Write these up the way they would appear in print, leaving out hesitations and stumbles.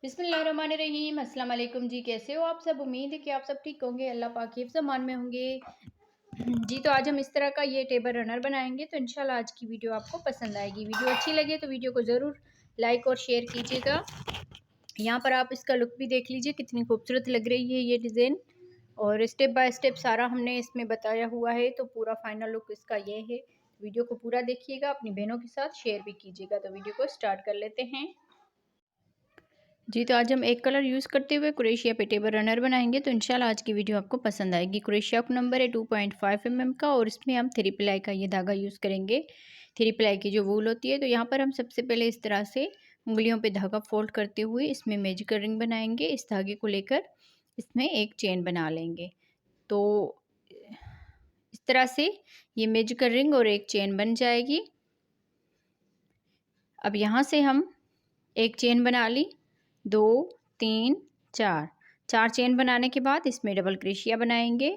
बिस्मिल्लाहिर्रहमानिर्रहीम। अस्सलाम वालेकुम जी। कैसे हो आप सब? उम्मीद है कि आप सब ठीक होंगे, अल्लाह पाक के हिफ्ज़ अमान में होंगे। जी, तो आज हम इस तरह का ये टेबल रनर बनाएंगे, तो इंशाल्लाह आज की वीडियो आपको पसंद आएगी। वीडियो अच्छी लगे तो वीडियो को ज़रूर लाइक और शेयर कीजिएगा। यहाँ पर आप इसका लुक भी देख लीजिए, कितनी खूबसूरत लग रही है ये डिज़ाइन, और स्टेप बाय स्टेप सारा हमने इसमें बताया हुआ है, तो पूरा फाइनल लुक इसका ये है। वीडियो को पूरा देखिएगा, अपनी बहनों के साथ शेयर भी कीजिएगा। तो वीडियो को स्टार्ट कर लेते हैं। जी, तो आज हम एक कलर यूज़ करते हुए क्रोशिया पे टेबल रनर बनाएंगे, तो इंशाल्लाह आज की वीडियो आपको पसंद आएगी। क्रोशिया का नंबर है 2.5 mm का, और इसमें हम 3 प्लाई का ये धागा यूज़ करेंगे। 3 प्लाई की जो वूल होती है, तो यहाँ पर हम सबसे पहले इस तरह से उंगलियों पे धागा फोल्ड करते हुए इसमें मैजिकल रिंग बनाएंगे। इस धागे को लेकर इसमें एक चेन बना लेंगे। तो इस तरह से ये मैजिकल रिंग और एक चेन बन जाएगी। अब यहाँ से हम एक चेन बना ली, 2 3 4 4 चेन बनाने के बाद इसमें डबल क्रोशिया बनाएंगे।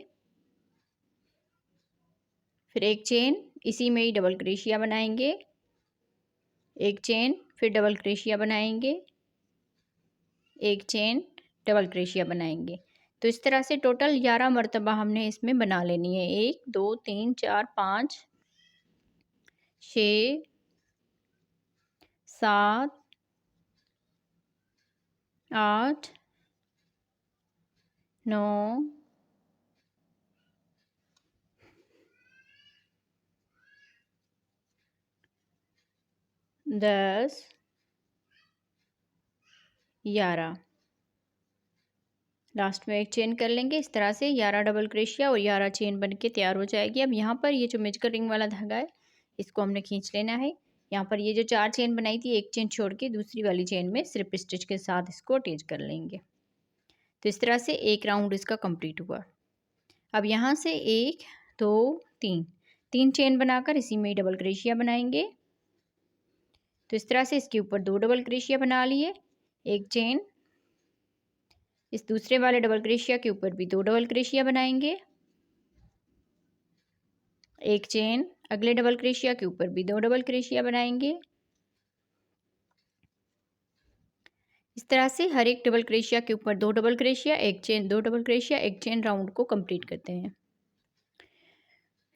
फिर एक चेन, इसी में ही डबल क्रोशिया बनाएंगे। एक चेन, फिर डबल क्रोशिया बनाएंगे। एक चेन, डबल क्रोशिया बनाएंगे। तो इस तरह से टोटल 11 मरतबा हमने इसमें बना लेनी है। 1 2 3 4 5 6 7 8 9 10 11। लास्ट में एक चेन कर लेंगे। इस तरह से 11 डबल क्रोशिया और 11 चेन बनके तैयार हो जाएगी। अब यहाँ पर ये जो मैजिकल रिंग वाला धागा है, इसको हमने खींच लेना है। यहाँ पर ये जो 4 चेन बनाई थी, एक चेन छोड़ के दूसरी वाली चेन में स्लिप स्टिच के साथ इसको अटैच कर लेंगे। तो इस तरह से एक राउंड इसका कंप्लीट हुआ। अब यहाँ से 1 2 3 चेन बनाकर इसी में डबल क्रोशिया बनाएंगे। तो इस तरह से इसके ऊपर 2 डबल क्रोशिया बना लिए। एक चेन, इस दूसरे वाले डबल क्रोशिया के ऊपर भी 2 डबल क्रोशिया बनाएंगे। एक चेन, अगले डबल क्रोशिया के ऊपर भी 2 डबल क्रोशिया बनाएंगे। इस तरह से हर एक डबल क्रोशिया के ऊपर 2 डबल क्रोशिया, एक चेन, 2 डबल क्रोशिया, एक चेन राउंड को कंप्लीट करते हैं।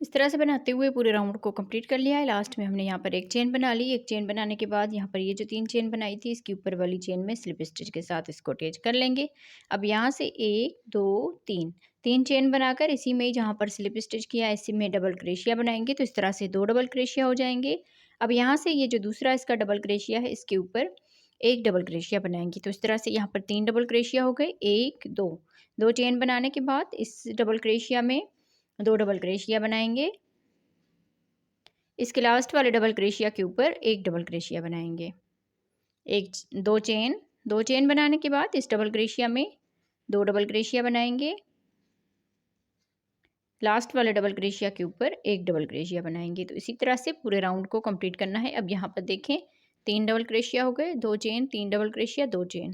इस तरह से बनाते हुए पूरे राउंड को कंप्लीट कर लिया है। लास्ट में हमने यहाँ पर एक चेन बना ली। एक चेन बनाने के बाद यहाँ पर ये जो 3 चेन बनाई थी, इसके ऊपर वाली चेन में स्लिप स्टिच के साथ इसको अटैच कर लेंगे। अब यहाँ से 1 2 3 चेन बनाकर इसी में जहाँ पर स्लिप स्टिच किया है, इसी में डबल क्रोशिया बनाएंगे। तो इस तरह से 2 डबल क्रोशिया हो जाएंगे। अब यहाँ से ये जो दूसरा इसका डबल क्रोशिया है, इसके ऊपर एक डबल क्रोशिया बनाएंगे। तो इस तरह से यहाँ पर 3 डबल क्रोशिया हो गए। 1 2 चेन बनाने के बाद इस डबल क्रोशिया में 2 डबल क्रोशिया बनाएंगे। इसके लास्ट वाले डबल क्रोशिया के ऊपर एक डबल क्रोशिया बनाएंगे। 2 चेन बनाने के बाद इस डबल क्रोशिया में 2 डबल क्रोशिया बनाएंगे। लास्ट वाले डबल क्रोशिया के ऊपर एक डबल क्रोशिया बनाएंगे। तो इसी तरह से पूरे राउंड को कंप्लीट करना है। अब यहाँ पर देखें, 3 डबल क्रोशिया हो गए, 2 चेन, 3 डबल क्रोशिया, 2 चेन।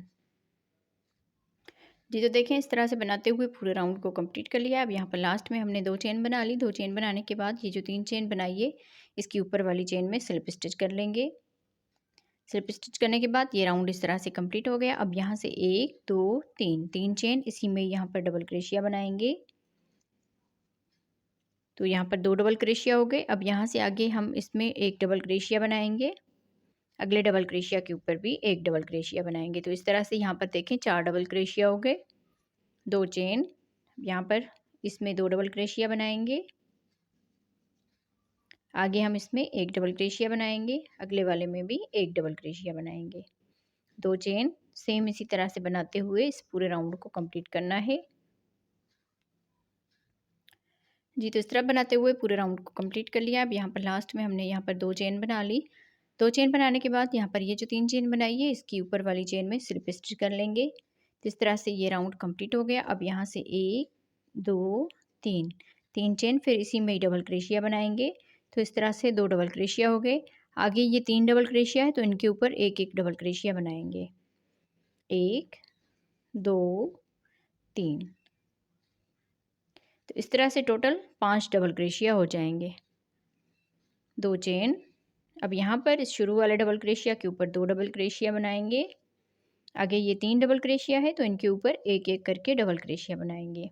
जी, तो देखें इस तरह से बनाते हुए पूरे राउंड को कंप्लीट कर लिया। अब यहाँ पर लास्ट में हमने 2 चेन बना ली। 2 चेन बनाने के बाद ये जो 3 चेन बनाई है, इसकी ऊपर वाली चेन में स्लिप स्टिच कर लेंगे। स्लिप स्टिच करने के बाद ये राउंड इस तरह से कंप्लीट हो गया। अब यहाँ से 1 2 3 चेन, इसी में यहाँ पर डबल क्रोशिया बनाएंगे। तो यहाँ पर 2 डबल क्रोशिया हो गए। अब यहाँ से आगे हम इसमें एक डबल क्रोशिया बनाएंगे। अगले डबल क्रोशिया के ऊपर भी एक डबल क्रोशिया बनाएंगे। तो इस तरह से यहाँ पर देखें 4 डबल क्रोशिया हो गए। 2 चेन, यहाँ पर इसमें 2 डबल क्रोशिया बनाएंगे। आगे हम इसमें एक डबल क्रोशिया बनाएंगे। अगले वाले में भी एक डबल क्रोशिया बनाएंगे। 2 चेन, सेम इसी तरह से बनाते हुए इस पूरे राउंड को कंप्लीट करना है। जी, तो इस तरह बनाते हुए पूरे राउंड को कंप्लीट कर लिया। अब यहाँ पर लास्ट में हमने यहाँ पर 2 चेन बना ली। 2 चेन बनाने के बाद यहाँ पर ये जो 3 चेन बनाई है, इसकी ऊपर वाली चेन में स्लिप स्टिच कर लेंगे। तो इस तरह से ये राउंड कंप्लीट हो गया। अब यहाँ से 1 2 3 चेन, फिर इसी में ही डबल क्रोशिया बनाएंगे। तो इस तरह से 2 डबल क्रोशिया हो गए। आगे ये 3 डबल क्रोशिया है, तो इनके ऊपर एक एक डबल क्रोशिया बनाएंगे। 1 2 3। तो इस तरह से टोटल 5 डबल क्रोशिया हो जाएंगे। 2 चेन, अब यहाँ पर इस शुरू वाले डबल क्रोशिया के ऊपर 2 डबल क्रोशिया बनाएंगे। आगे ये 3 डबल क्रोशिया है तो इनके ऊपर एक एक करके डबल क्रोशिया बनाएंगे।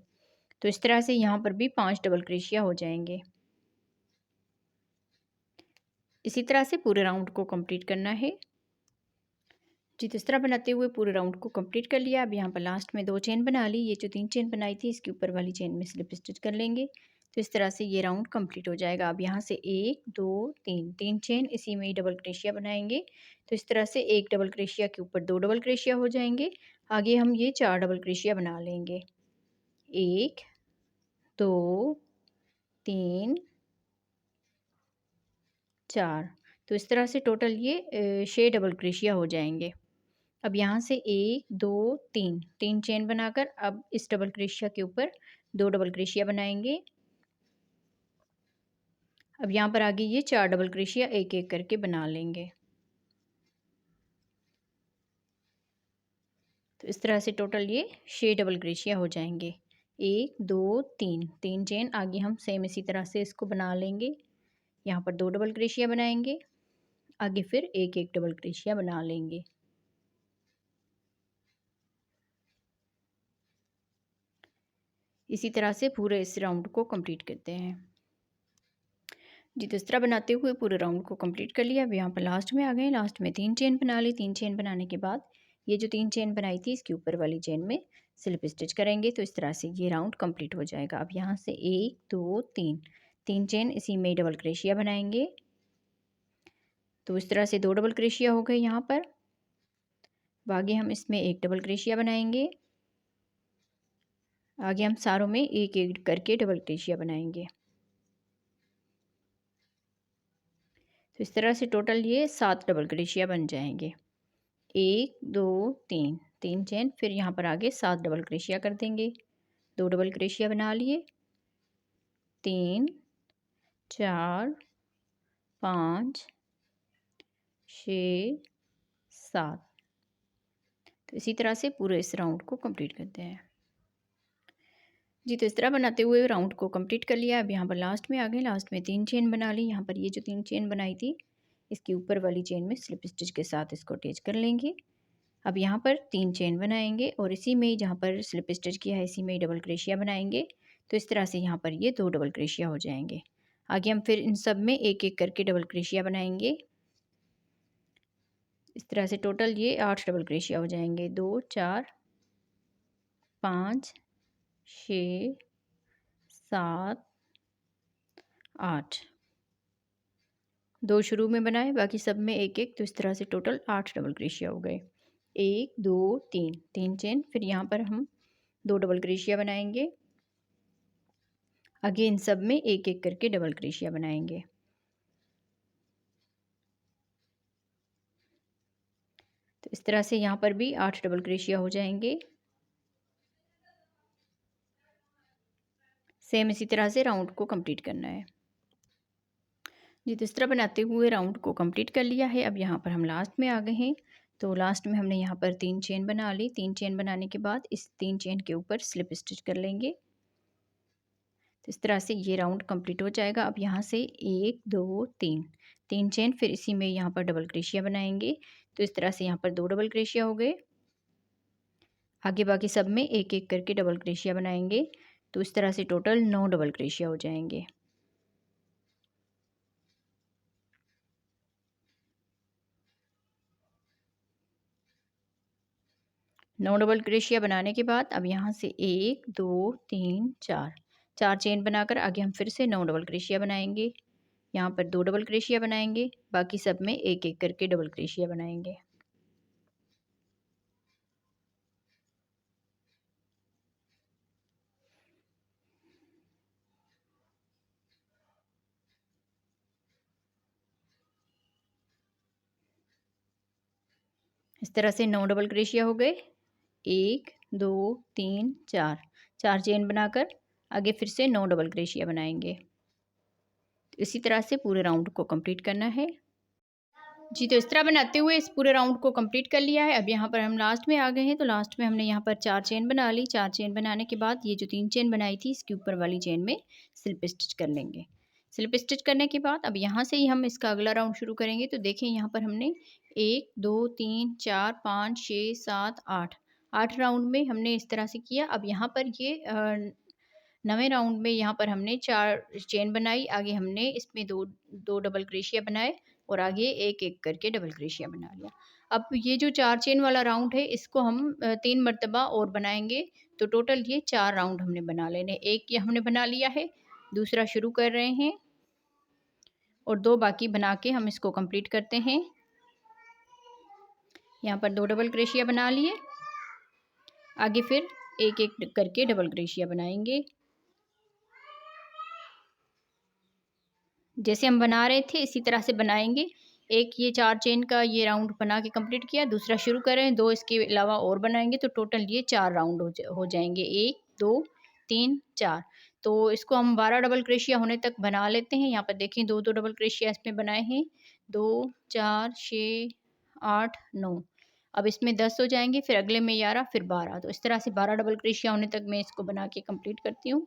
तो इस तरह से यहाँ पर भी 5 डबल क्रोशिया हो जाएंगे। इसी तरह से पूरे राउंड को कंप्लीट करना है। जी, तो इस तरह बनाते हुए पूरे राउंड को कंप्लीट कर लिया। अब यहाँ पर लास्ट में 2 चेन बना ली। ये जो 3 चेन बनाई थी इसके ऊपर वाली चेन में स्लिप स्टिच कर लेंगे। तो इस तरह से ये राउंड कंप्लीट हो जाएगा। अब यहाँ से 1 2 3 3 चेन इसी में ही डबल क्रोशिया बनाएंगे। तो इस तरह से एक डबल क्रोशिया के ऊपर 2 डबल क्रोशिया हो जाएंगे। आगे हम ये 4 डबल क्रोशिया बना लेंगे। 1 2 3 4। तो इस तरह से टोटल ये 6 डबल क्रोशिया हो जाएंगे। अब यहाँ से 1 2 3 3 चेन बनाकर अब इस डबल क्रोशिया के ऊपर 2 डबल क्रोशिया बनाएंगे। अब यहाँ पर आगे ये 4 डबल क्रोशिया एक एक करके बना लेंगे। तो इस तरह से टोटल ये 6 डबल क्रोशिया हो जाएंगे। 1 2 3 3 चेन आगे हम सेम इसी तरह से इसको बना लेंगे। यहाँ पर 2 डबल क्रोशिया बनाएंगे। आगे फिर एक एक डबल क्रोशिया बना लेंगे। इसी तरह से पूरे इस राउंड को कंप्लीट करते हैं। जी, तो इस तरह बनाते हुए पूरे राउंड को कंप्लीट कर लिया। अब यहाँ पर लास्ट में आ गए। लास्ट में 3 चेन बना ली। 3 चेन बनाने के बाद ये जो 3 चेन बनाई थी इसके ऊपर वाली चेन में स्लिप स्टिच करेंगे। तो इस तरह से ये राउंड कंप्लीट हो जाएगा। अब यहाँ से 1 2 3 3 चेन इसी में डबल क्रोशिया बनाएंगे। तो इस तरह से 2 डबल क्रोशिया हो गए यहाँ पर। आगे हम इसमें एक डबल क्रोशिया बनाएंगे। आगे हम सारों में एक एक करके डबल क्रोशिया बनाएंगे। तो इस तरह से टोटल ये 7 डबल क्रोशिया बन जाएंगे। 1 2 3 3 चेन फिर यहाँ पर आगे 7 डबल क्रोशिया कर देंगे। 2 डबल क्रोशिया बना लिए। 3 4 5 6 7। तो इसी तरह से पूरे इस राउंड को कंप्लीट करते हैं। जी, तो इस तरह बनाते हुए राउंड को कंप्लीट कर लिया। अब यहाँ पर लास्ट में आ गए। लास्ट में 3 चेन बना ली। यहाँ पर ये जो 3 चेन बनाई थी इसके ऊपर वाली चेन में स्लिप स्टिच के साथ इसको अटैच कर लेंगे। अब यहाँ पर 3 चेन बनाएंगे और इसी में जहाँ पर स्लिप स्टिच किया है इसी में डबल क्रोशिया बनाएंगे। तो इस तरह से यहाँ पर ये 2 डबल क्रोशिया हो जाएंगे। आगे हम फिर इन सब में एक एक करके डबल क्रोशिया बनाएंगे। इस तरह से टोटल ये 8 डबल क्रोशिया हो जाएंगे। 2 4 5 6 7 8। 2 शुरू में बनाए बाकी सब में एक एक। तो इस तरह से टोटल 8 डबल क्रोशिया हो गए। 1 2 3 3 चेन फिर यहाँ पर हम 2 डबल क्रोशिया बनाएंगे। आगे इन सब में एक एक करके डबल क्रोशिया बनाएंगे। तो इस तरह से यहाँ पर भी 8 डबल क्रोशिया हो जाएंगे। सेम इसी तरह से राउंड को कंप्लीट करना है। जी, तो इस तरह बनाते हुए राउंड को कंप्लीट कर लिया है। अब यहाँ पर हम लास्ट में आ गए हैं। तो लास्ट में हमने यहाँ पर 3 चेन बना ली। 3 चेन बनाने के बाद इस 3 चेन के ऊपर स्लिप स्टिच कर लेंगे। तो इस तरह से ये राउंड कंप्लीट हो जाएगा। अब यहाँ से 1 2 3 3 चेन फिर इसी में यहाँ पर डबल क्रोशिया बनाएंगे। तो इस तरह से यहाँ पर 2 डबल क्रोशिया हो गए। आगे बाकी सब में एक एक करके डबल क्रोशिया बनाएंगे। तो इस तरह से टोटल 9 डबल क्रोशिया हो जाएंगे। 9 डबल क्रोशिया बनाने के बाद अब यहाँ से 1 2 3 4 4 चेन बनाकर आगे हम फिर से 9 डबल क्रोशिया बनाएंगे। यहाँ पर 2 डबल क्रोशिया बनाएंगे। बाकी सब में एक एक करके डबल क्रोशिया बनाएंगे। इस तरह से 9 डबल क्रोशिया हो गए। 1 2 3 4 4 चेन बनाकर आगे फिर से 9 डबल क्रोशिया बनाएंगे। इसी तरह से पूरे राउंड को कंप्लीट करना है। जी, तो इस तरह बनाते हुए इस पूरे राउंड को कंप्लीट कर लिया है। अब यहाँ पर हम लास्ट में आ गए हैं। तो लास्ट में हमने यहाँ पर 4 चेन बना ली। 4 चेन बनाने के बाद ये जो 3 चेन बनाई थी इसके ऊपर वाली चेन में स्लिप स्टिच कर लेंगे। स्लिप स्टिच करने के बाद अब यहाँ से ही हम इसका अगला राउंड शुरू करेंगे। तो देखें यहाँ पर हमने 1 2 3 4 5 6 7 8 8 राउंड में हमने इस तरह से किया। अब यहाँ पर ये 9वें राउंड में यहाँ पर हमने 4 चेन बनाई। आगे हमने इसमें दो डबल क्रोशिया बनाए और आगे एक एक करके डबल क्रोशिया बना लिया। अब ये जो 4 चेन वाला राउंड है इसको हम 3 मरतबा और बनाएंगे, तो टोटल ये 4 राउंड हमने बना लेने। एक ये हमने बना लिया है, दूसरा शुरू कर रहे हैं और 2 बाकी बना के हम इसको कंप्लीट करते हैं। यहाँ पर 2 डबल क्रोशिया बना लिए, आगे फिर एक एक करके डबल क्रोशिया बनाएंगे। जैसे हम बना रहे थे इसी तरह से बनाएंगे। एक ये 4 चेन का ये राउंड बना के कंप्लीट किया, दूसरा शुरू करें, 2 इसके अलावा और बनाएंगे, तो टोटल ये 4 राउंड हो जाएंगे। 1 2 3 4। तो इसको हम 12 डबल क्रोशिया होने तक बना लेते हैं। यहाँ पर देखें 2 डबल क्रोशिया इसमें बनाए हैं, 2 4 6 8 9। अब इसमें 10 हो जाएंगे, फिर अगले में 11, फिर 12। तो इस तरह से 12 डबल क्रोशिया होने तक मैं इसको बना के कंप्लीट करती हूँ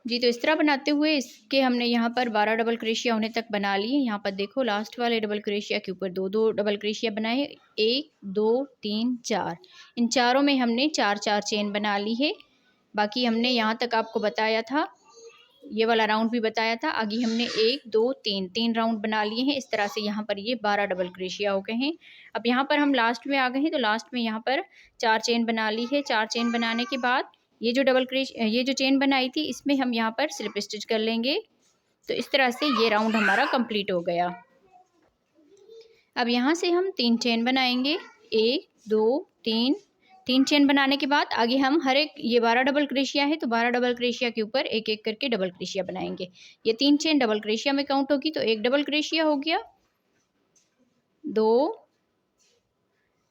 जी। तो इस तरह बनाते हुए इसके हमने यहाँ पर 12 डबल क्रोशिया होने तक बना लिए। यहाँ पर देखो लास्ट वाले डबल क्रोशिया के ऊपर 2 डबल क्रोशिया बनाए, 1 2 3 4। इन चारों में हमने 4 4 चेन बना ली है। बाकी हमने यहाँ तक आपको बताया था, ये वाला राउंड भी बताया था। आगे हमने 1 2 3 राउंड बना लिए हैं। इस तरह से यहाँ पर ये 12 डबल क्रोशिया हो गए हैं। अब यहाँ पर हम लास्ट में आ गए हैं, तो लास्ट में यहाँ पर 4 चेन बना ली है। 4 चेन बनाने के बाद ये जो चेन बनाई थी इसमें हम यहाँ पर स्लिप स्टिच कर लेंगे। तो इस तरह से ये राउंड हमारा कंप्लीट हो गया। अब यहाँ से हम 3 चेन बनाएंगे, 1 2 3 चेन बनाने के बाद आगे हम हर एक, ये 12 डबल क्रोशिया है तो 12 डबल क्रोशिया के ऊपर एक एक करके डबल क्रोशिया बनाएंगे। ये 3 चेन डबल क्रोशिया में काउंट होगी, तो एक डबल क्रोशिया हो गया, 2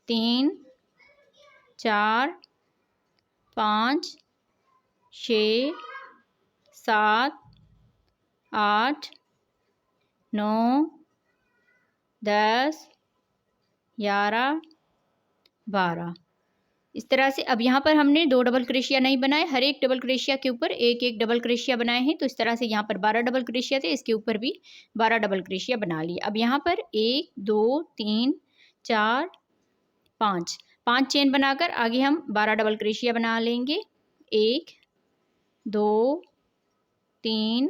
3 4 5 6 7 8 9 10 11 12। इस तरह से अब यहाँ पर हमने 2 डबल क्रोशिया नहीं बनाए, हर एक डबल क्रोशिया के ऊपर एक एक डबल क्रोशिया बनाए हैं। तो इस तरह से यहाँ पर 12 डबल क्रोशिया थे, इसके ऊपर भी 12 डबल क्रोशिया बना लिए। अब यहाँ पर 1 2 3 4 5 चेन बनाकर आगे हम 12 डबल क्रोशिया बना लेंगे। 1 2 3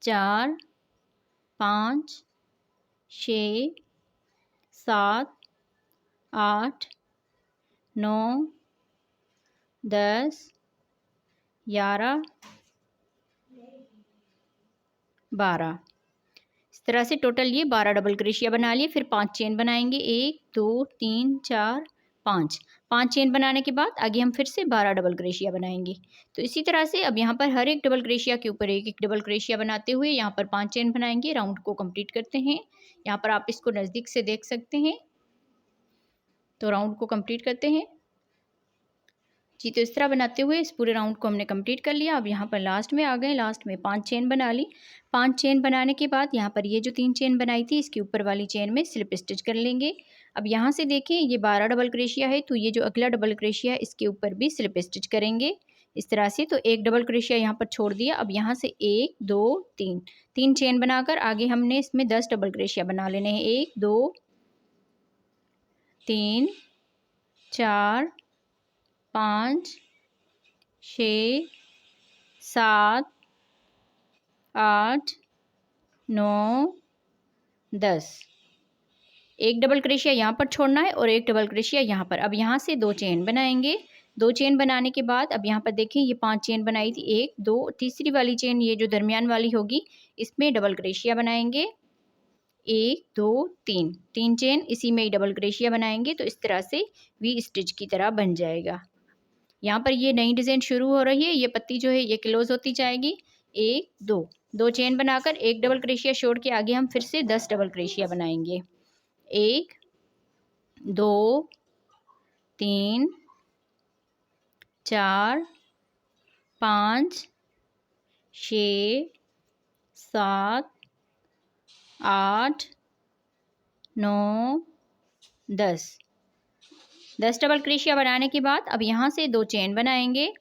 4 5 6 7 8 9 10 11 12। इस तरह से टोटल ये 12 डबल क्रोशिया बना लिए। फिर 5 चेन बनाएंगे, 1 2 3 4 5 चेन बनाने के बाद आगे हम फिर से 12 डबल क्रोशिया बनाएंगे। तो इसी तरह से अब यहाँ पर हर एक डबल क्रोशिया के ऊपर एक एक डबल क्रोशिया बनाते हुए यहाँ पर 5 चेन बनाएंगे, राउंड को कंप्लीट करते हैं। यहाँ पर आप इसको नज़दीक से देख सकते हैं। तो राउंड को कंप्लीट करते हैं जी। तो इस तरह बनाते हुए इस पूरे राउंड को हमने कंप्लीट कर लिया। अब यहाँ पर लास्ट में आ गए, लास्ट में 5 चेन बना ली। 5 चेन बनाने के बाद यहाँ पर ये जो 3 चेन बनाई थी इसके ऊपर वाली चेन में स्लिप स्टिच कर लेंगे। अब यहाँ से देखें ये 12 डबल क्रोशिया है, तो ये जो अगला डबल क्रोशिया है इसके ऊपर भी स्लिप स्टिच करेंगे इस तरह से। तो एक डबल क्रोशिया यहाँ पर छोड़ दिया। अब यहाँ से 1 2 3 चेन बनाकर आगे हमने इसमें 10 डबल क्रोशिया बना लेने हैं। 1 2 3 4 5 6 7 8 9 10। एक डबल क्रोशिया यहाँ पर छोड़ना है और एक डबल क्रोशिया यहाँ पर। अब यहाँ से 2 चेन बनाएंगे। 2 चेन बनाने के बाद अब यहाँ पर देखें ये 5 चेन बनाई थी, 1 2, तीसरी वाली चेन ये जो दरमियान वाली होगी इसमें डबल क्रोशिया बनाएंगे। 1 2 3 चेन इसी में ही डबल क्रोशिया बनाएंगे। तो इस तरह से वी स्टिच की तरह बन जाएगा। यहाँ पर ये नई डिज़ाइन शुरू हो रही है, ये पत्ती जो है ये क्लोज होती जाएगी। 1 2 चेन बनाकर एक डबल क्रोशिया छोड़ के आगे हम फिर से 10 डबल क्रोशिया बनाएंगे। 1 2 3 4 5 6 7 8 9 10 डबल क्रोशिया बनाने के बाद अब यहाँ से 2 चेन बनाएंगे।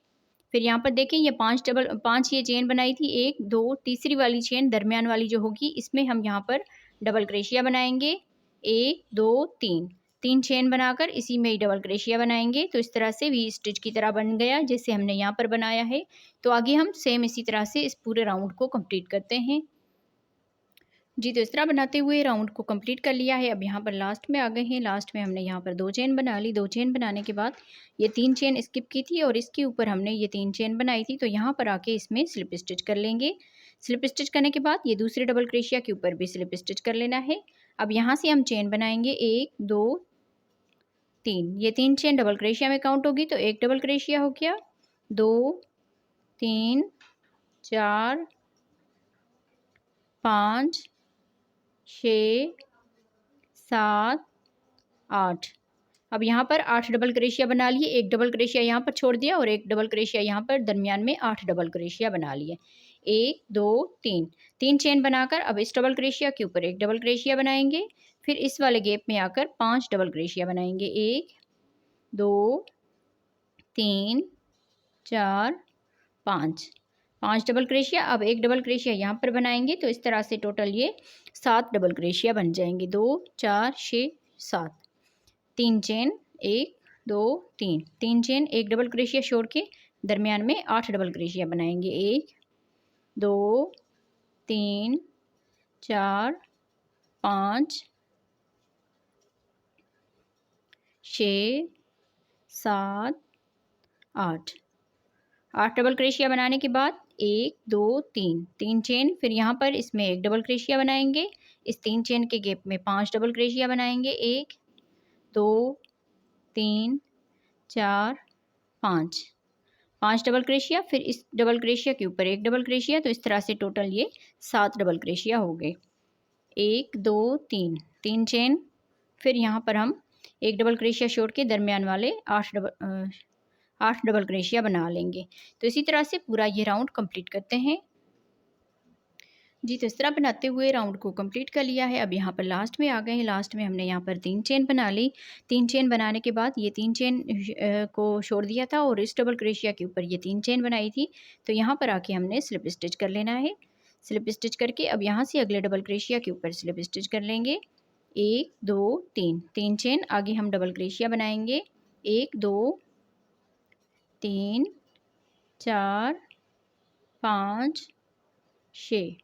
फिर यहाँ पर देखें ये 5 ये चेन बनाई थी, 1 2, तीसरी वाली चेन दरमियान वाली जो होगी इसमें हम यहाँ पर डबल क्रोशिया बनाएंगे, 1 2 3, 3 चेन बनाकर इसी में ही डबल क्रोशिया बनाएंगे। तो इस तरह से वी स्टिच की तरह बन गया जैसे हमने यहाँ पर बनाया है। तो आगे हम सेम इसी तरह से इस पूरे राउंड को कंप्लीट करते हैं। जी, तो इस तरह बनाते हुए राउंड को कंप्लीट कर लिया है। अब यहाँ पर लास्ट में आ गए हैं। लास्ट में हमने यहाँ पर 2 चेन बना ली। 2 चेन बनाने के बाद ये 3 चेन स्किप की थी और इसके ऊपर हमने ये 3 चेन बनाई थी। तो यहाँ पर आके इसमें स्लिप स्टिच कर लेंगे। स्लिप स्टिच करने के बाद ये दूसरे डबल क्रोशिया के ऊपर भी स्लिप स्टिच कर लेना है। अब यहाँ से हम चेन बनाएंगे 1 2 3। ये 3 चेन डबल क्रोशिया में काउंट होगी। तो एक डबल क्रोशिया हो गया, 2 3 4 5 6 7 8। अब यहाँ पर 8 डबल क्रोशिया बना लिए। एक डबल क्रोशिया यहाँ पर छोड़ दिया और एक डबल क्रोशिया यहाँ पर दरमियान में 8 डबल क्रोशिया बना लिए। 1 2 3, 3 चेन बनाकर अब इस डबल क्रोशिया के ऊपर एक डबल क्रोशिया बनाएंगे। फिर इस वाले गैप में आकर 5 डबल क्रोशिया बनाएंगे। 1 2 3 4 5, 5 डबल क्रोशिया। अब एक डबल क्रोशिया यहाँ पर बनाएंगे। तो इस तरह से टोटल ये 7 डबल क्रोशिया बन जाएंगे। 2 4 6 7, 3 चेन 1 2 3, 3 चेन एक डबल क्रोशिया छोड़ के दरमियान में 8 डबल क्रोशिया बनाएंगे। 1 2 3 4 5 6 7 8, 8 डबल क्रोशिया बनाने के बाद 1 2 3, 3 चेन। फिर यहाँ पर इसमें एक डबल क्रोशिया बनाएंगे। इस 3 चेन के गैप में 5 डबल क्रोशिया बनाएंगे। 1 2 3 4 5, 5 डबल क्रोशिया। फिर इस डबल क्रोशिया के ऊपर एक डबल क्रोशिया। तो इस तरह से टोटल ये 7 डबल क्रोशिया हो गए। 1 2 3, 3 चेन। फिर यहाँ पर हम एक डबल क्रोशिया छोड़ के दरमियान वाले 8 डबल क्रोशिया बना लेंगे। तो इसी तरह से पूरा ये राउंड कंप्लीट करते हैं। जी, तो इस तरह बनाते हुए राउंड को कंप्लीट कर लिया है। अब यहाँ पर लास्ट में आ गए हैं। लास्ट में हमने यहाँ पर 3 चेन बना ली। 3 चेन बनाने के बाद ये 3 चेन को छोड़ दिया था और इस डबल क्रोशिया के ऊपर ये 3 चेन बनाई थी। तो यहाँ पर आके हमने स्लिप स्टिच कर लेना है। स्लिप स्टिच करके अब यहाँ से अगले डबल क्रोशिया के ऊपर स्लिप स्टिच कर लेंगे। 1 2 3, 3 चेन। आगे हम डबल क्रोशिया बनाएंगे। 1 2 3 4 5 6।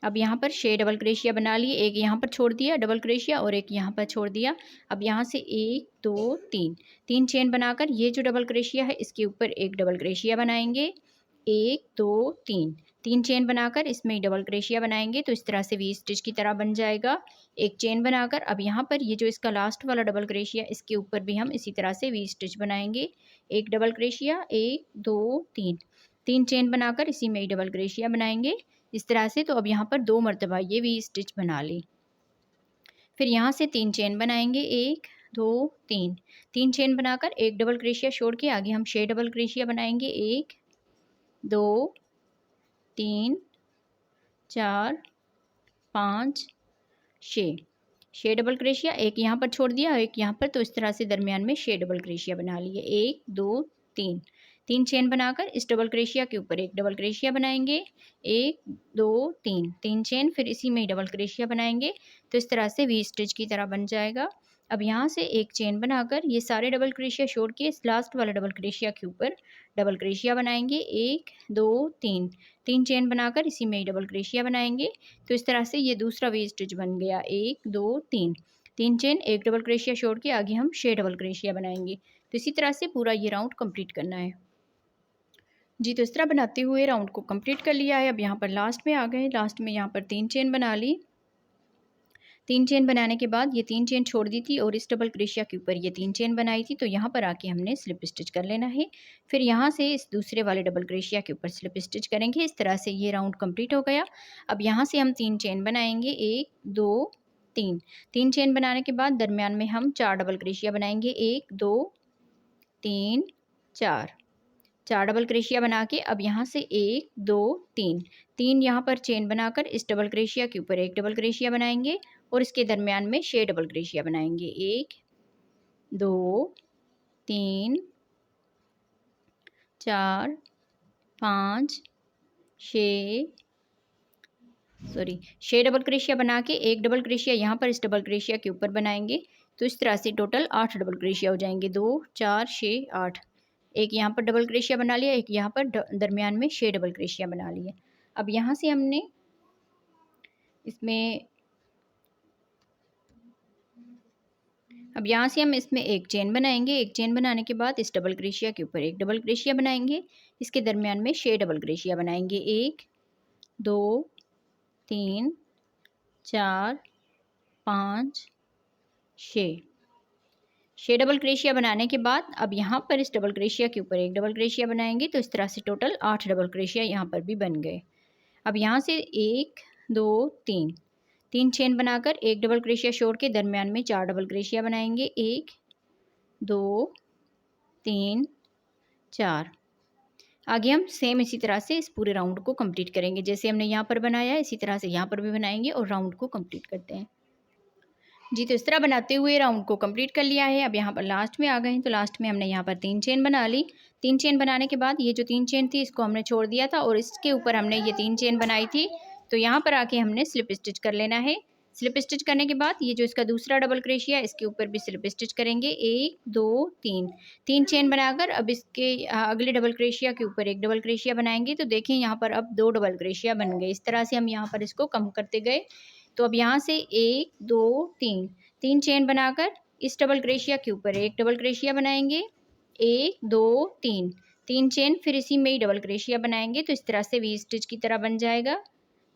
अब यहाँ पर 6 डबल क्रोशिया बना लिए। एक यहाँ पर छोड़ दिया डबल क्रोशिया और एक यहाँ पर छोड़ दिया। अब यहाँ से 1 2 3, 3 चेन बनाकर ये जो डबल क्रोशिया है इसके ऊपर एक डबल क्रोशिया बनाएंगे। 1 2 3, 3 चेन बनाकर इसमें डबल क्रोशिया बनाएंगे। तो इस तरह से वी स्टिच की तरह बन जाएगा। एक चेन बनाकर अब यहाँ पर ये जो इसका लास्ट वाला डबल क्रोशिया इसके ऊपर भी हम इसी तरह से वी स्टिच बनाएंगे। एक डबल क्रोशिया 1 2 3, 3 चेन बनाकर इसी में ही डबल क्रोशिया बनाएंगे इस तरह से। तो अब यहाँ पर 2 मरतबा ये वी स्टिच बना ली। फिर यहाँ से 3 चेन बनाएंगे। 1 2 3, 3 चेन बनाकर एक डबल क्रोशिया छोड़ के आगे हम 6 डबल क्रोशिया बनाएंगे। 1 2 3 4 5 6, 6 डबल क्रोशिया। एक यहाँ पर छोड़ दिया एक यहाँ पर। तो इस तरह से दरमियान में 6 डबल क्रोशिया बना लिए। 1 2 3, 3 चेन बनाकर इस डबल क्रोशिया के ऊपर एक डबल क्रोशिया बनाएंगे। 1 2 3, 3 चेन। फिर इसी में ही डबल क्रोशिया बनाएंगे। तो इस तरह से वी स्टिच की तरह बन जाएगा। अब यहाँ से एक चेन बनाकर ये सारे डबल क्रोशिया छोड़ के इस लास्ट वाला डबल क्रोशिया के ऊपर डबल क्रोशिया बनाएंगे। 1 2 3, 3 चेन बनाकर इसी में ही डबल क्रोशिया बनाएंगे। तो इस तरह से ये दूसरा वी स्टिच बन गया। 1 2 3, 3 चेन एक डबल क्रोशिया छोड़ के आगे हम 6 डबल क्रोशिया बनाएंगे। तो इसी तरह से पूरा ये राउंड कंप्लीट करना है। जी, तो इस तरह बनाते हुए राउंड को कंप्लीट कर लिया है। अब यहाँ पर लास्ट में आ गए। लास्ट में यहाँ पर 3 चेन बना ली। 3 चेन बनाने के बाद ये 3 चेन छोड़ दी थी और इस डबल क्रोशिया के ऊपर ये 3 चेन बनाई थी। तो यहाँ पर आके हमने स्लिप स्टिच कर लेना है। फिर यहाँ से इस दूसरे वाले डबल क्रोशिया के ऊपर स्लिप स्टिच करेंगे। इस तरह से ये राउंड कंप्लीट हो गया। अब यहाँ से हम 3 चेन बनाएंगे। 1 2 3, 3 चेन बनाने के बाद दरमियान में हम 4 डबल क्रोशिया बनाएंगे। 1 2 3 4, 4 डबल क्रोशिया बना के अब यहाँ से 1 2 3, 3 यहाँ पर चेन बनाकर इस डबल क्रोशिया के ऊपर एक डबल क्रोशिया बनाएंगे और इसके दरमियान में 6 डबल क्रोशिया बनाएंगे। 1 2 3 4 5 6 सॉरी 6 डबल क्रोशिया बना के एक डबल क्रोशिया यहाँ पर इस डबल क्रोशिया के ऊपर बनाएंगे। तो इस तरह से टोटल 8 डबल क्रोशिया हो जाएंगे, 2 4 6 8। एक यहाँ पर डबल क्रोशिया बना लिया, एक यहाँ पर दरमियान में 6 डबल क्रोशिया बना लिया। अब यहाँ से हमने इसमें अब यहाँ से हम इसमें एक चेन बनाएंगे। एक चेन बनाने के बाद इस डबल क्रोशिया के ऊपर एक डबल क्रोशिया बनाएंगे। इसके दरमियान में 6 डबल क्रोशिया बनाएंगे, 1 2 3 4 5 6 डबल क्रोशिया बनाने के बाद अब यहाँ पर इस डबल क्रोशिया के ऊपर एक डबल क्रोशिया बनाएंगे। तो इस तरह से टोटल 8 डबल क्रोशिया यहाँ पर भी बन गए। अब यहाँ से 1 2 3 चेन बनाकर एक डबल क्रोशिया छोड़ के दरमियान में 4 डबल क्रोशिया बनाएंगे, 1 2 3 4। आगे हम सेम इसी तरह से इस पूरे राउंड को कंप्लीट करेंगे। जैसे हमने यहाँ पर बनाया है इसी तरह से यहाँ पर भी बनाएंगे और राउंड को कंप्लीट करते हैं। जी, तो इस तरह बनाते हुए राउंड को कंप्लीट कर लिया है। अब यहाँ पर लास्ट में आ गए हैं, तो लास्ट में हमने यहाँ पर 3 चेन बना ली। 3 चेन बनाने के बाद ये जो 3 चेन थी इसको हमने छोड़ दिया था और इसके ऊपर हमने ये 3 चेन बनाई थी। तो यहाँ पर आके हमने स्लिप स्टिच कर लेना है। स्लिप स्टिच करने के बाद ये जो इसका दूसरा डबल क्रोशिया है इसके ऊपर भी स्लिप स्टिच करेंगे, 1 2 3 चेन बनाकर अब इसके अगले डबल क्रोशिया के ऊपर एक डबल क्रोशिया बनाएंगे। तो देखें यहाँ पर अब 2 डबल क्रोशिया बन गए। इस तरह से हम यहाँ पर इसको कम करते गए। तो अब यहाँ से 1 2 3 चेन बनाकर इस डबल क्रोशिया के ऊपर एक डबल क्रोशिया बनाएंगे, 1 2 3 चेन, फिर इसी में ही डबल क्रोशिया बनाएंगे। तो इस तरह से वी स्टिच की तरह बन जाएगा।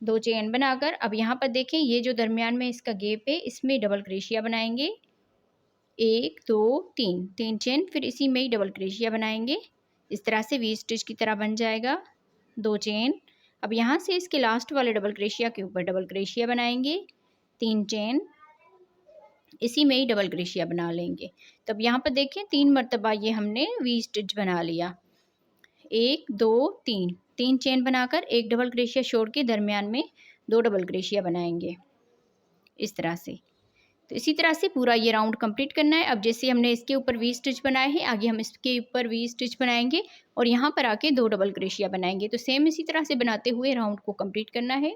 2 चेन बनाकर अब यहाँ पर देखें ये जो दरमियान में इसका गैप है इसमें डबल क्रोशिया बनाएंगे, 1 2 3 चेन, फिर इसी में ही डबल क्रोशिया बनाएंगे। इस तरह से वी स्टिच की तरह बन जाएगा। 2 चेन। अब यहाँ से इसके लास्ट वाले डबल क्रोशिया के ऊपर डबल क्रोशिया बनाएंगे, 3 चेन, इसी में ही डबल क्रोशिया बना लेंगे। तब यहाँ पर देखें 3 मरतबा ये हमने वी स्टिच बना लिया। 1 2 3 चेन बनाकर एक डबल क्रोशिया छोड़ के दरमियान में 2 डबल क्रोशिया बनाएंगे इस तरह से। तो इसी तरह से पूरा ये राउंड कंप्लीट करना है। अब जैसे हमने इसके ऊपर वी स्टिच बनाए हैं आगे हम इसके ऊपर वी स्टिच बनाएंगे और यहाँ पर आके 2 डबल क्रोशिया बनाएंगे। तो सेम इसी तरह से बनाते हुए राउंड को कंप्लीट करना है।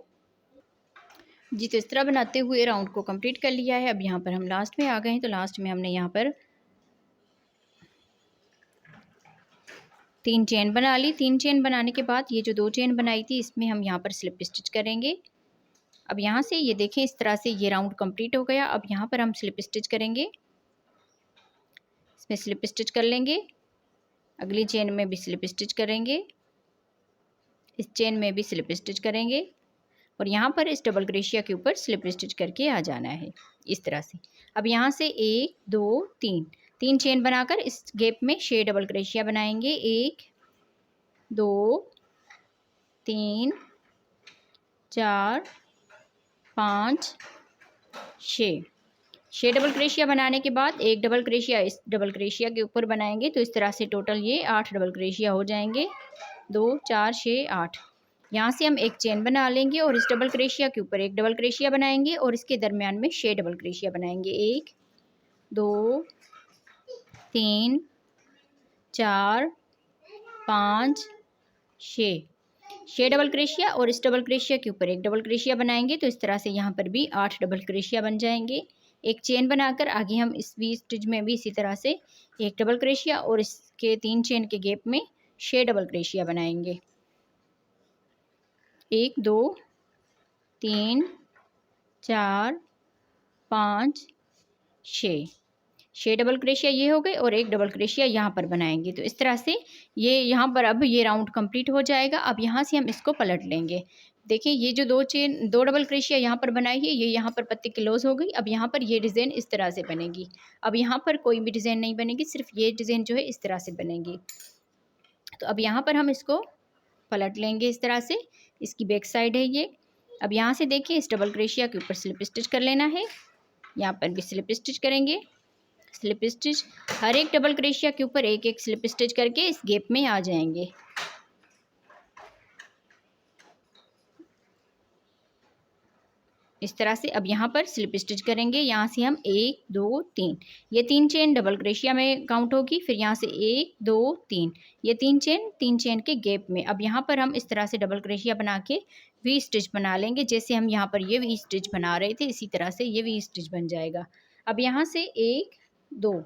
जी, तो इस तरह बनाते हुए राउंड को कंप्लीट कर लिया है। अब यहाँ पर हम लास्ट में आ गए हैं। तो लास्ट में हमने यहाँ पर 3 चेन बना ली। 3 चेन बनाने के बाद ये जो 2 चेन बनाई थी इसमें हम यहाँ पर स्लिप स्टिच करेंगे। अब यहाँ से ये देखें इस तरह से ये राउंड कंप्लीट हो गया। अब यहाँ पर हम स्लिप स्टिच करेंगे, इसमें स्लिप स्टिच कर लेंगे, अगली चेन में भी स्लिप स्टिच करेंगे, इस चेन में भी स्लिप स्टिच करेंगे और यहाँ पर इस डबल क्रोशिया के ऊपर स्लिप स्टिच करके आ जाना है इस तरह से। अब यहाँ से 1 2 3 चेन बनाकर इस गैप में 6 डबल क्रोशिया बनाएंगे, 1 2 3 4 5 6 डबल क्रोशिया बनाने के बाद एक डबल क्रोशिया इस डबल क्रोशिया के ऊपर बनाएंगे। तो इस तरह से टोटल ये 8 डबल क्रोशिया हो जाएंगे, 2 4 6 8। यहाँ से हम एक चेन बना लेंगे और इस डबल क्रोशिया के ऊपर एक डबल क्रोशिया बनाएंगे और इसके दरमियान में 6 डबल क्रोशिया बनाएंगे, 1 2 3 4 5 6 डबल क्रोशिया और इस डबल क्रोशिया के ऊपर एक डबल क्रोशिया बनाएंगे। तो इस तरह से यहाँ पर भी 8 डबल क्रोशिया बन जाएंगे। एक चेन बनाकर आगे हम इस वी स्टिच में भी इसी तरह से एक डबल क्रोशिया और इसके 3 चेन के गैप में 6 डबल क्रोशिया बनाएंगे, 1 2 3 4 5 6 डबल क्रोशिया ये हो गए और एक डबल क्रोशिया यहाँ पर बनाएंगे। तो इस तरह से ये यहाँ पर अब ये राउंड कंप्लीट हो जाएगा। अब यहाँ से हम इसको पलट लेंगे। देखिए ये जो 2 डबल क्रोशिया यहाँ पर बनाई है ये यहाँ पर पत्ती क्लोज हो गई। अब यहाँ पर ये डिज़ाइन इस तरह से बनेगी। अब यहाँ पर कोई भी डिज़ाइन नहीं बनेगी, सिर्फ ये डिज़ाइन जो है इस तरह से बनेगी। तो अब यहाँ पर हम इसको पलट लेंगे इस तरह से, इसकी बैक साइड है ये। अब यहाँ से देखिए इस डबल क्रोशिया के ऊपर स्लिप स्टिच कर लेना है, यहाँ पर भी स्लिप स्टिच करेंगे, स्लिप स्टिच, हर एक डबल क्रोशिया के ऊपर एक एक स्लिप स्टिच करके इस गैप में आ जाएंगे। इस तरह से। अब यहाँ पर स्लिप स्टिच करेंगे, यहाँ से हम 1 2 3, ये 3 चेन डबल क्रोशिया में काउंट होगी। फिर यहाँ से 1 2 3, ये 3 चेन के गैप में। अब यहाँ पर हम इस तरह से डबल क्रोशिया बना के वी स्टिच बना लेंगे। जैसे हम यहाँ पर ये वी स्टिच बना रहे थे, इसी तरह से ये वी स्टिच बन जाएगा। अब यहाँ से 1 2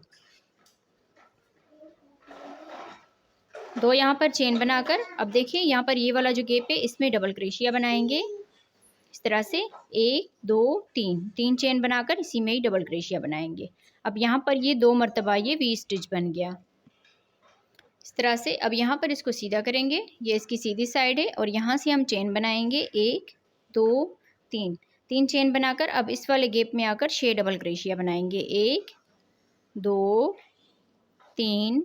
यहाँ पर चेन बनाकर, अब देखिए यहाँ पर ये वाला जो गैप है इसमें डबल क्रोशिया बनाएंगे इस तरह से। 1 2 3 चेन बनाकर इसी में ही डबल क्रोशिया बनाएंगे। अब यहाँ पर ये 2 मरतबा ये वी स्टिच बन गया इस तरह से। अब यहाँ पर इसको सीधा करेंगे, ये इसकी सीधी साइड है, और यहाँ से हम चेन बनाएंगे 1 2 3 चेन बनाकर अब इस वाले गैप में आकर 6 डबल क्रोशिया बनाएंगे। 1 2 3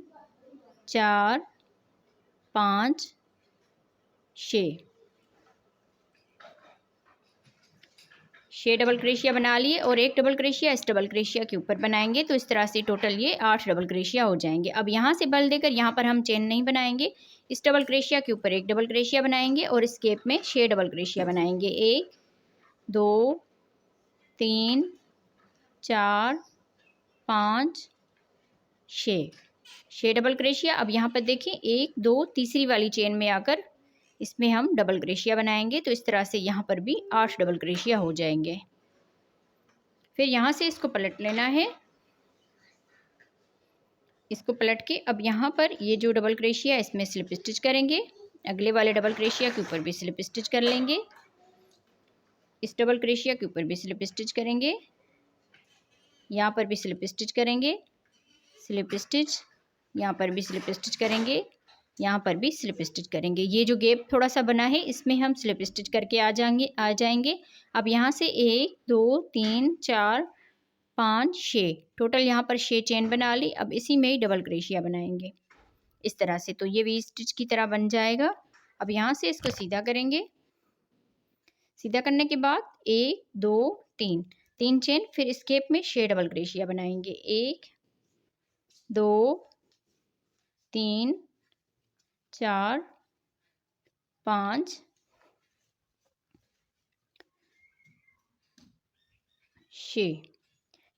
4 5 6 डबल क्रोशिया बना लिए, और एक डबल क्रोशिया इस डबल क्रोशिया के ऊपर बनाएंगे। तो इस तरह से टोटल ये 8 डबल क्रोशिया हो जाएंगे। अब यहाँ से बल देकर यहाँ पर हम चेन नहीं बनाएंगे, इस डबल क्रोशिया के ऊपर एक डबल क्रोशिया बनाएंगे और इस गैप में 6 डबल क्रोशिया बनाएंगे। 1 2 3 4 5 6 डबल क्रोशिया। अब यहाँ पर देखिए 1 2 तीसरी वाली चेन में आकर इसमें हम डबल क्रोशिया बनाएंगे। तो इस तरह से यहाँ पर भी 8 डबल क्रोशिया हो जाएंगे। फिर यहाँ से इसको पलट लेना है, इसको पलट के अब यहाँ पर ये जो डबल क्रोशिया इसमें स्लिप स्टिच करेंगे, अगले वाले डबल क्रोशिया के ऊपर भी स्लिप स्टिच कर लेंगे, इस डबल क्रोशिया के ऊपर भी स्लिप स्टिच करेंगे, यहाँ पर भी स्लिप स्टिच करेंगे, स्लिप स्टिच, यहाँ पर भी स्लिप स्टिच करेंगे, यहाँ पर भी स्लिप स्टिच करेंगे। ये जो गैप थोड़ा सा बना है इसमें हम स्लिप स्टिच करके आ जाएंगे। अब यहाँ से 1 2 3 4 5 6 टोटल यहाँ पर 6 चेन बना ली। अब इसी में ही डबल क्रोशिया बनाएंगे इस तरह से। तो ये वी स्टिच की तरह बन जाएगा। अब यहाँ से इसको सीधा करेंगे, सीधा करने के बाद 1 2 3 चेन, फिर इस गैप में 6 डबल क्रोशिया बनाएंगे। 1 2 3 4 5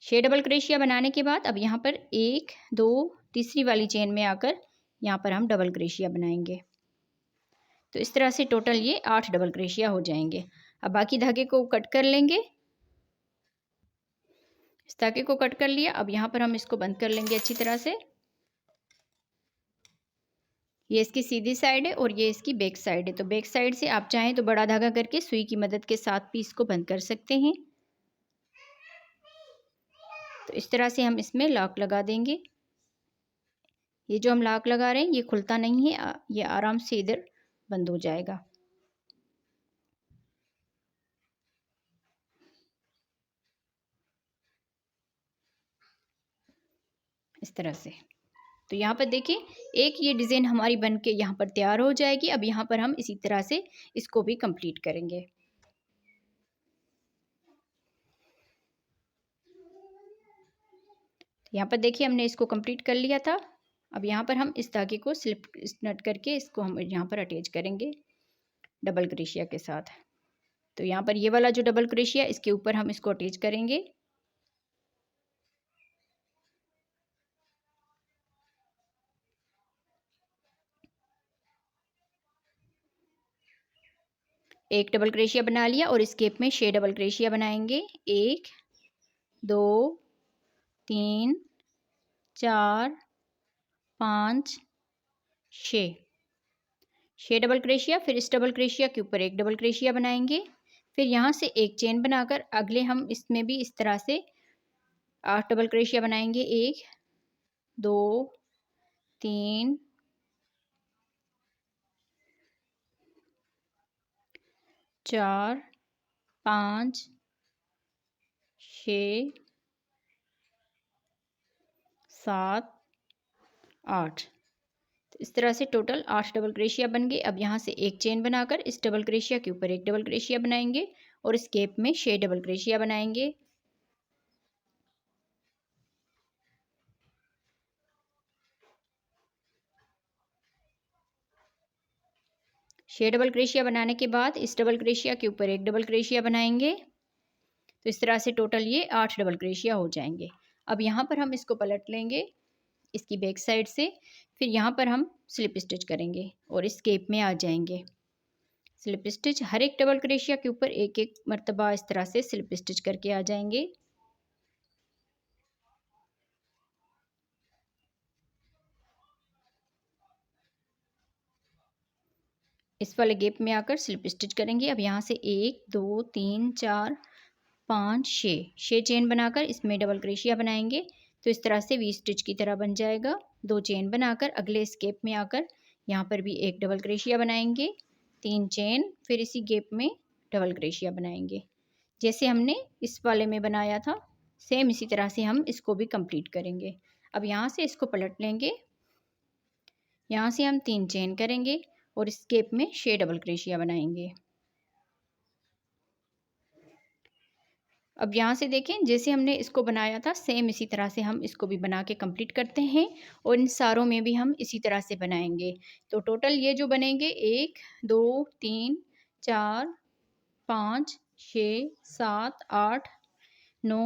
6 डबल क्रोशिया बनाने के बाद अब यहाँ पर 1 2 तीसरी वाली चेन में आकर यहाँ पर हम डबल क्रोशिया बनाएंगे। तो इस तरह से टोटल ये 8 डबल क्रोशिया हो जाएंगे। अब बाकी धागे को कट कर लेंगे, इस धागे को कट कर लिया। अब यहाँ पर हम इसको बंद कर लेंगे अच्छी तरह से। ये इसकी सीधी साइड है और ये इसकी बैक साइड है। तो बैक साइड से आप चाहें तो बड़ा धागा करके सुई की मदद के साथ भी इसको बंद कर सकते हैं। तो इस तरह से हम इसमें लॉक लगा देंगे। ये जो हम लॉक लगा रहे हैं ये खुलता नहीं है, ये आराम से इधर बंद हो जाएगा इस तरह से। तो यहाँ पर देखिए एक ये डिज़ाइन हमारी बन के यहाँ पर तैयार हो जाएगी। अब यहाँ पर हम इसी तरह से इसको भी कंप्लीट करेंगे। यहाँ पर देखिए हमने इसको कंप्लीट कर लिया था। अब यहाँ पर हम इस धागे को स्लिप नट करके इसको हम यहाँ पर अटैच करेंगे डबल क्रोशिया के साथ। तो यहाँ पर ये वाला जो डबल क्रोशिया इसके ऊपर हम इसको अटैच करेंगे। एक डबल क्रोशिया बना लिया और इस गैप में 6 डबल क्रोशिया बनाएंगे। 1 2 3 4 5 6 डबल क्रोशिया। फिर इस डबल क्रोशिया के ऊपर एक डबल क्रोशिया बनाएंगे। फिर यहाँ से एक चेन बनाकर अगले हम इसमें भी इस तरह से 8 डबल क्रोशिया बनाएंगे। 1 2 3 4 5 6 7 8। तो इस तरह से टोटल 8 डबल क्रोशिया बन गए। अब यहाँ से एक चेन बनाकर इस डबल क्रोशिया के ऊपर एक डबल क्रोशिया बनाएंगे और इस गैप में 6 डबल क्रोशिया बनाएंगे। छह डबल क्रोशिया बनाने के बाद इस डबल क्रोशिया के ऊपर एक डबल क्रोशिया बनाएंगे तो इस तरह से टोटल ये 8 डबल क्रोशिया हो जाएंगे। अब यहाँ पर हम इसको पलट लेंगे इसकी बैक साइड से, फिर यहाँ पर हम स्लिप स्टिच करेंगे और इस गैप में आ जाएंगे। स्लिप स्टिच हर एक डबल क्रोशिया के ऊपर एक एक मरतबा इस तरह से स्लिप स्टिच करके आ जाएंगे। इस वाले गैप में आकर स्लिप स्टिच करेंगे। अब यहाँ से 1 2 3 4 5 6 चेन बनाकर इसमें डबल क्रोशिया बनाएंगे। तो इस तरह से वी स्टिच की तरह बन जाएगा। 2 चेन बनाकर अगले स्केप में आकर यहाँ पर भी एक डबल क्रोशिया बनाएंगे, 3 चेन, फिर इसी गैप में डबल क्रोशिया बनाएंगे जैसे हमने इस वाले में बनाया था। सेम इसी तरह से हम इसको भी कंप्लीट करेंगे। अब यहाँ से इसको पलट लेंगे, यहाँ से हम 3 चेन करेंगे और इस गैप में 6 डबल क्रोशिया बनाएंगे। अब यहाँ से देखें जैसे हमने इसको बनाया था सेम इसी तरह से हम इसको भी बना के कंप्लीट करते हैं और इन सारों में भी हम इसी तरह से बनाएंगे। तो टोटल ये जो बनेंगे 1 2 3 4 5 6 7 8 9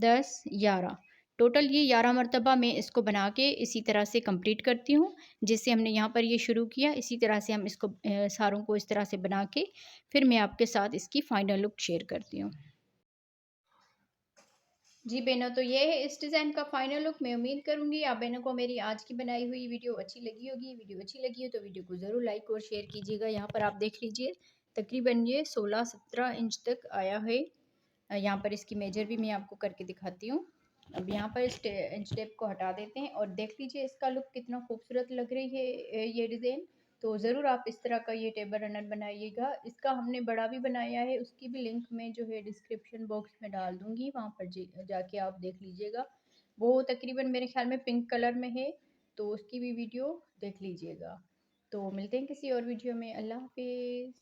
10 11, टोटल ये 11 मरतबा मैं इसको बना के इसी तरह से कंप्लीट करती हूँ। जैसे हमने यहाँ पर ये शुरू किया इसी तरह से हम इसको सारों को इस तरह से बना के फिर मैं आपके साथ इसकी फ़ाइनल लुक शेयर करती हूँ। जी बहनों, तो ये है इस डिज़ाइन का फाइनल लुक। मैं उम्मीद करूँगी आप बहनों को मेरी आज की बनाई हुई वीडियो अच्छी लगी होगी। वीडियो अच्छी लगी हो तो वीडियो को ज़रूर लाइक और शेयर कीजिएगा। यहाँ पर आप देख लीजिए तकरीबन ये 16-17 इंच तक आया है। यहाँ पर इसकी मेजर भी मैं आपको करके दिखाती हूँ। अब यहाँ पर इंच टेप को हटा देते हैं और देख लीजिए इसका लुक कितना खूबसूरत लग रही है ये डिज़ाइन। तो ज़रूर आप इस तरह का ये टेबल रनर बनाइएगा। इसका हमने बड़ा भी बनाया है, उसकी भी लिंक मैं जो है डिस्क्रिप्शन बॉक्स में डाल दूँगी, वहाँ पर जाके आप देख लीजिएगा। वो तकरीबन मेरे ख्याल में पिंक कलर में है, तो उसकी भी वीडियो देख लीजिएगा। तो मिलते हैं किसी और वीडियो में। अल्लाह हाफिज़।